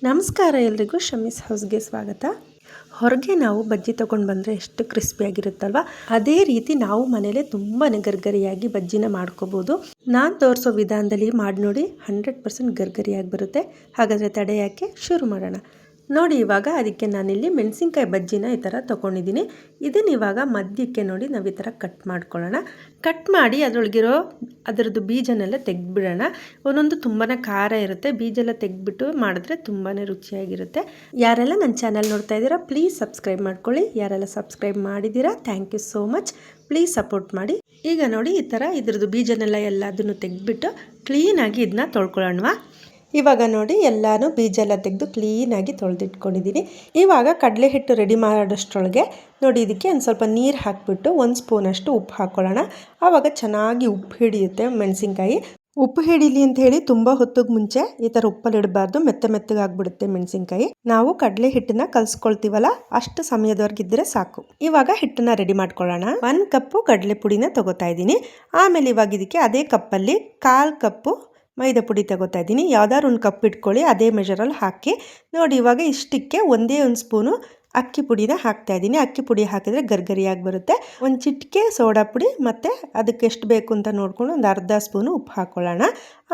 ನಮಸ್ಕಾರ ಎಲ್ರಿಗೂ ಶಮೀಸ್ ಹೌಸ್ಗೆ ಸ್ವಾಗತ. ಹೊರಗೆ ನಾವು ಬಜ್ಜಿ ತೊಗೊಂಡು ಬಂದರೆ ಎಷ್ಟು ಕ್ರಿಸ್ಪಿಯಾಗಿರುತ್ತಲ್ವ, ಅದೇ ರೀತಿ ನಾವು ಮನೇಲೆ ತುಂಬಾ ಗರ್ಗರಿಯಾಗಿ ಬಜ್ಜಿನ ಮಾಡ್ಕೋಬೋದು. ನಾನು ತೋರಿಸೋ ವಿಧಾನದಲ್ಲಿ ಮಾಡಿ ನೋಡಿ, 100% ಗರ್ಗರಿಯಾಗಿ ಬರುತ್ತೆ. ಹಾಗಾದರೆ ತಡೆ ಯಾಕೆ, ಶುರು ಮಾಡೋಣ. ನೋಡಿ, ಇವಾಗ ಅದಕ್ಕೆ ನಾನಿಲ್ಲಿ ಮೆಣಸಿನ್ಕಾಯಿ ಬಜ್ಜಿನ ಈ ಥರ ತೊಗೊಂಡಿದ್ದೀನಿ. ಇದನ್ನು ಇವಾಗ ಮಧ್ಯಕ್ಕೆ ನೋಡಿ ನಾವು ಈ ಥರ ಕಟ್ ಮಾಡ್ಕೊಳ್ಳೋಣ. ಕಟ್ ಮಾಡಿ ಅದರದ್ದು ಬೀಜನೆಲ್ಲ ತೆಗೆದುಬಿಡೋಣ. ಒಂದೊಂದು ತುಂಬಾ ಖಾರ ಇರುತ್ತೆ, ಬೀಜೆಲ್ಲ ತೆಗೆದುಬಿಟ್ಟು ಮಾಡಿದ್ರೆ ತುಂಬಾ ರುಚಿಯಾಗಿರುತ್ತೆ. ಯಾರೆಲ್ಲ ನನ್ನ ಚಾನಲ್ ನೋಡ್ತಾ ಇದ್ದೀರಾ ಪ್ಲೀಸ್ ಸಬ್ಸ್ಕ್ರೈಬ್ ಮಾಡ್ಕೊಳ್ಳಿ. ಯಾರೆಲ್ಲ ಸಬ್ಸ್ಕ್ರೈಬ್ ಮಾಡಿದ್ದೀರಾ thank you so much. Please support ಮಾಡಿ. ಈಗ ನೋಡಿ, ಈ ಥರ ಇದ್ರದ್ದು ಬೀಜನೆಲ್ಲ ಎಲ್ಲದನ್ನು ತೆಗೆದುಬಿಟ್ಟು ಕ್ಲೀನಾಗಿ ಇದನ್ನ ತೊಳ್ಕೊಳ್ಳೋಣವಾ. ಇವಾಗ ನೋಡಿ, ಎಲ್ಲನೂ ಬೀಜ ಎಲ್ಲ ತೆಗೆದು ಕ್ಲೀನಾಗಿ ತೊಳೆದಿಟ್ಕೊಂಡಿದ್ದೀನಿ. ಇವಾಗ ಕಡಲೆ ಹಿಟ್ಟು ರೆಡಿ ಮಾಡೋಷ್ಟರೊಳಗೆ ನೋಡಿ, ಇದಕ್ಕೆ ಒಂದು ಸ್ವಲ್ಪ ನೀರು ಹಾಕಿಬಿಟ್ಟು 1 ಸ್ಪೂನಷ್ಟು ಉಪ್ಪು ಹಾಕ್ಕೊಳ್ಳೋಣ. ಆವಾಗ ಚೆನ್ನಾಗಿ ಉಪ್ಪು ಹಿಡಿಯುತ್ತೆ ಮೆಣಸಿನ್ಕಾಯಿ. ಉಪ್ಪು ಹಿಡೀಲಿ ಅಂತ ಹೇಳಿ ತುಂಬ ಹೊತ್ತಿಗೆ ಮುಂಚೆ ಈ ಥರ ಉಪ್ಪಲ್ಲಿ ಇಡಬಾರ್ದು, ಮೆತ್ತಗಾಗ್ಬಿಡುತ್ತೆ ಮೆಣಸಿನ್ಕಾಯಿ. ನಾವು ಕಡಲೆ ಹಿಟ್ಟನ್ನ ಕಲಿಸ್ಕೊಳ್ತೀವಲ್ಲ, ಅಷ್ಟು ಸಮಯದವರೆಗಿದ್ದರೆ ಸಾಕು. ಇವಾಗ ಹಿಟ್ಟನ್ನ ರೆಡಿ ಮಾಡ್ಕೊಳ್ಳೋಣ. 1 ಕಪ್ಪು ಕಡಲೆ ಪುಡಿನ ತಗೋತಾ ಇದ್ದೀನಿ. ಆಮೇಲೆ ಇವಾಗ ಇದಕ್ಕೆ ಅದೇ ಕಪ್ಪಲ್ಲಿ 1/4 ಕಪ್ಪು ಮೈದಾ ಪುಡಿ ತಗೋತಾ ಇದ್ದೀನಿ. ಯಾವ್ದಾದ್ರು ಒಂದು ಕಪ್ ಇಟ್ಕೊಳ್ಳಿ, ಅದೇ ಮೆಜರಲ್ಲಿ ಹಾಕಿ. ನೋಡಿ, ಇವಾಗ ಇಷ್ಟಕ್ಕೆ 1 ಸ್ಪೂನು ಅಕ್ಕಿ ಪುಡಿನ ಹಾಕ್ತಾ ಇದ್ದೀನಿ. ಅಕ್ಕಿ ಪುಡಿ ಹಾಕಿದ್ರೆ ಗರ್ಗರಿಯಾಗಿ ಬರುತ್ತೆ. ಒಂದು ಚಿಟಿಕೆ ಸೋಡಾ ಪುಡಿ ಮತ್ತು ಅದಕ್ಕೆ ಎಷ್ಟು ಬೇಕು ಅಂತ ನೋಡಿಕೊಂಡು ಒಂದು ಅರ್ಧ ಸ್ಪೂನು ಉಪ್ಪು ಹಾಕ್ಕೊಳ್ಳೋಣ.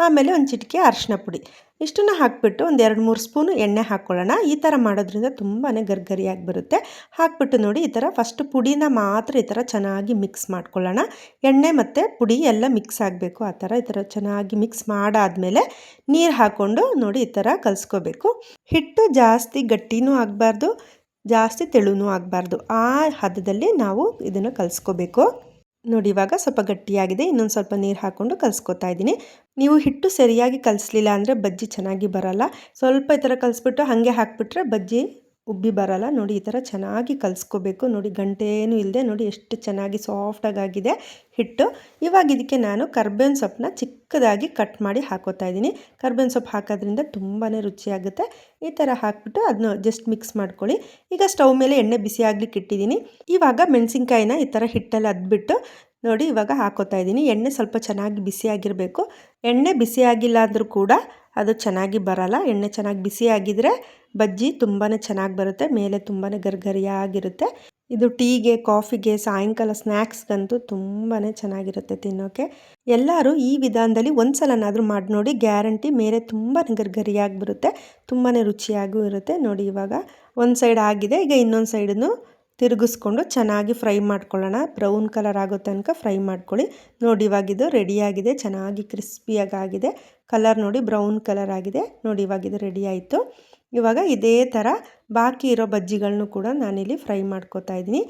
ಆಮೇಲೆ ಒಂದು ಚಿಟಿಕೆ ಅರಿಶಿನ ಪುಡಿ, ಇಷ್ಟನ್ನು ಹಾಕಿಬಿಟ್ಟು ಒಂದು 2-3 ಸ್ಪೂನು ಎಣ್ಣೆ ಹಾಕ್ಕೊಳ್ಳೋಣ. ಈ ಥರ ಮಾಡೋದ್ರಿಂದ ತುಂಬಾ ಗರ್ಗರಿಯಾಗಿ ಬರುತ್ತೆ. ಹಾಕ್ಬಿಟ್ಟು ನೋಡಿ, ಈ ಥರ ಫಸ್ಟ್ ಪುಡಿನ ಮಾತ್ರ ಈ ಥರ ಚೆನ್ನಾಗಿ ಮಿಕ್ಸ್ ಮಾಡ್ಕೊಳ್ಳೋಣ. ಎಣ್ಣೆ ಮತ್ತು ಪುಡಿ ಎಲ್ಲ ಮಿಕ್ಸ್ ಆಗಬೇಕು. ಈ ಥರ ಚೆನ್ನಾಗಿ ಮಿಕ್ಸ್ ಮಾಡಾದಮೇಲೆ ನೀರು ಹಾಕ್ಕೊಂಡು ನೋಡಿ ಈ ಥರ ಕಲಿಸ್ಕೋಬೇಕು. ಹಿಟ್ಟು ಜಾಸ್ತಿ ಗಟ್ಟಿನೂ ಆಗಬಾರ್ದು, ಜಾಸ್ತಿ ತೆಳುನೂ ಆಗಬಾರ್ದು. ಆ ಹದದಲ್ಲಿ ನಾವು ಇದನ್ನು ಕಲಿಸ್ಕೋಬೇಕು. ನೋಡಿ, ಇವಾಗ ಸ್ವಲ್ಪ ಗಟ್ಟಿಯಾಗಿದೆ. ಇನ್ನೊಂದು ಸ್ವಲ್ಪ ನೀರು ಹಾಕ್ಕೊಂಡು ಕಲಿಸ್ಕೊತಾ ಇದ್ದೀನಿ. ನೀವು ಹಿಟ್ಟು ಸರಿಯಾಗಿ ಕಲಿಸ್ಲಿಲ್ಲ ಅಂದರೆ ಬಜ್ಜಿ ಚೆನ್ನಾಗಿ ಬರಲ್ಲ. ಸ್ವಲ್ಪ ಈ ಥರ ಕಲಿಸ್ಬಿಟ್ಟು ಹಾಗೆ ಹಾಕಿಬಿಟ್ರೆ ಬಜ್ಜಿ ಉಬ್ಬಿ ಬರಲ್ಲ. ನೋಡಿ, ಈ ಥರ ಚೆನ್ನಾಗಿ ಕಲಿಸ್ಕೋಬೇಕು. ನೋಡಿ, ಗಂಟೇನೂ ಇಲ್ಲದೆ ನೋಡಿ ಎಷ್ಟು ಚೆನ್ನಾಗಿ ಸಾಫ್ಟಾಗಿದೆ ಹಿಟ್ಟು. ಇವಾಗ ಇದಕ್ಕೆ ನಾನು ಕರ್ಬೇವಿನ ಸೊಪ್ಪನ್ನ ಚಿಕ್ಕದಾಗಿ ಕಟ್ ಮಾಡಿ ಹಾಕೋತಾ ಇದ್ದೀನಿ. ಕರ್ಬೇವಿನ ಸೊಪ್ಪು ಹಾಕೋದ್ರಿಂದ ತುಂಬಾ ರುಚಿಯಾಗುತ್ತೆ. ಈ ಥರ ಹಾಕಿಬಿಟ್ಟು ಅದನ್ನ ಜಸ್ಟ್ ಮಿಕ್ಸ್ ಮಾಡ್ಕೊಳ್ಳಿ. ಈಗ ಸ್ಟವ್ ಮೇಲೆ ಎಣ್ಣೆ ಬಿಸಿ ಆಗ್ಲಿಕ್ಕೆ ಇಟ್ಟಿದ್ದೀನಿ. ಇವಾಗ ಮೆಣಸಿನ್ಕಾಯಿನ ಈ ಥರ ಹಿಟ್ಟಲ್ಲಿ ಅದ್ಬಿಟ್ಟು ನೋಡಿ ಇವಾಗ ಹಾಕೋತಾ ಇದ್ದೀನಿ. ಎಣ್ಣೆ ಸ್ವಲ್ಪ ಚೆನ್ನಾಗಿ ಬಿಸಿಯಾಗಿರಬೇಕು. ಎಣ್ಣೆ ಬಿಸಿಯಾಗಿಲ್ಲ ಅಂದರೂ ಕೂಡ ಅದು ಚೆನ್ನಾಗಿ ಬರಲ್ಲ. ಎಣ್ಣೆ ಚೆನ್ನಾಗಿ ಬಿಸಿಯಾಗಿದ್ದರೆ ಬಜ್ಜಿ ತುಂಬಾ ಚೆನ್ನಾಗಿ ಬರುತ್ತೆ, ಮೇಲೆ ತುಂಬಾ ಗರ್ಗರಿಯಾಗಿರುತ್ತೆ. ಇದು ಟೀಗೆ, ಕಾಫಿಗೆ, ಸಾಯಂಕಾಲ ಸ್ನ್ಯಾಕ್ಸ್ಗಂತೂ ತುಂಬಾ ಚೆನ್ನಾಗಿರುತ್ತೆ ತಿನ್ನೋಕ್ಕೆ. ಎಲ್ಲರೂ ಈ ವಿಧಾನದಲ್ಲಿ ಒಂದು ಸಲನಾದರೂ ಮಾಡಿ ನೋಡಿ, ಗ್ಯಾರಂಟಿ ಮೇಲೆ ತುಂಬ ಗರ್ಗರಿಯಾಗಿ ಬರುತ್ತೆ, ತುಂಬಾ ರುಚಿಯಾಗೂ ಇರುತ್ತೆ. ನೋಡಿ, ಇವಾಗ ಒಂದು ಸೈಡ್ ಆಗಿದೆ. ಈಗ ಇನ್ನೊಂದು ಸೈಡನ್ನು ತಿರುಗಿಸ್ಕೊಂಡು ಚೆನ್ನಾಗಿ ಫ್ರೈ ಮಾಡ್ಕೊಳ್ಳೋಣ. ಬ್ರೌನ್ ಕಲರ್ ಆಗೋ ತನಕ ಫ್ರೈ ಮಾಡ್ಕೊಳ್ಳಿ. ನೋಡಿ, ಇವಾಗ ಇದು ರೆಡಿಯಾಗಿದೆ, ಚೆನ್ನಾಗಿ ಕ್ರಿಸ್ಪಿಯಾಗಿದೆ. ಕಲರ್ ನೋಡಿ ಬ್ರೌನ್ ಕಲರ್ ಆಗಿದೆ. ನೋಡಿ, ಇವಾಗ ಇದು ರೆಡಿ ಆಯಿತು. ಇವಾಗ ಇದೇ ಥರ ಬಾಕಿ ಇರೋ ಬಜ್ಜಿಗಳನ್ನೂ ಕೂಡ ನಾನಿಲ್ಲಿ ಫ್ರೈ ಮಾಡ್ಕೋತಾ ಇದ್ದೀನಿ.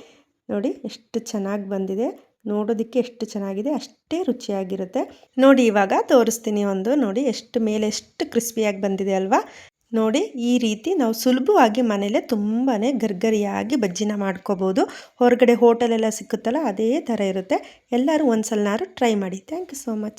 ನೋಡಿ ಎಷ್ಟು ಚೆನ್ನಾಗಿ ಬಂದಿದೆ, ನೋಡೋದಕ್ಕೆ ಎಷ್ಟು ಚೆನ್ನಾಗಿದೆ, ಅಷ್ಟೇ ರುಚಿಯಾಗಿರುತ್ತೆ. ನೋಡಿ, ಇವಾಗ ತೋರಿಸ್ತೀನಿ ಒಂದು. ನೋಡಿ ಎಷ್ಟು ಮೇಲೆ ಎಷ್ಟು ಕ್ರಿಸ್ಪಿಯಾಗಿ ಬಂದಿದೆ ಅಲ್ವಾ. ನೋಡಿ, ಈ ರೀತಿ ನಾವು ಸುಲಭವಾಗಿ ಮನೇಲೆ ತುಂಬಾ ಗರ್ಗರಿಯಾಗಿ ಬಜ್ಜಿನ ಮಾಡ್ಕೋಬೋದು. ಹೊರಗಡೆ ಹೋಟೆಲೆಲ್ಲ ಸಿಕ್ಕುತ್ತಲ್ಲ, ಅದೇ ಥರ ಇರುತ್ತೆ. ಎಲ್ಲರೂ ಒಂದು ಸಲನಾದ್ರು ಟ್ರೈ ಮಾಡಿ. Thank you so much.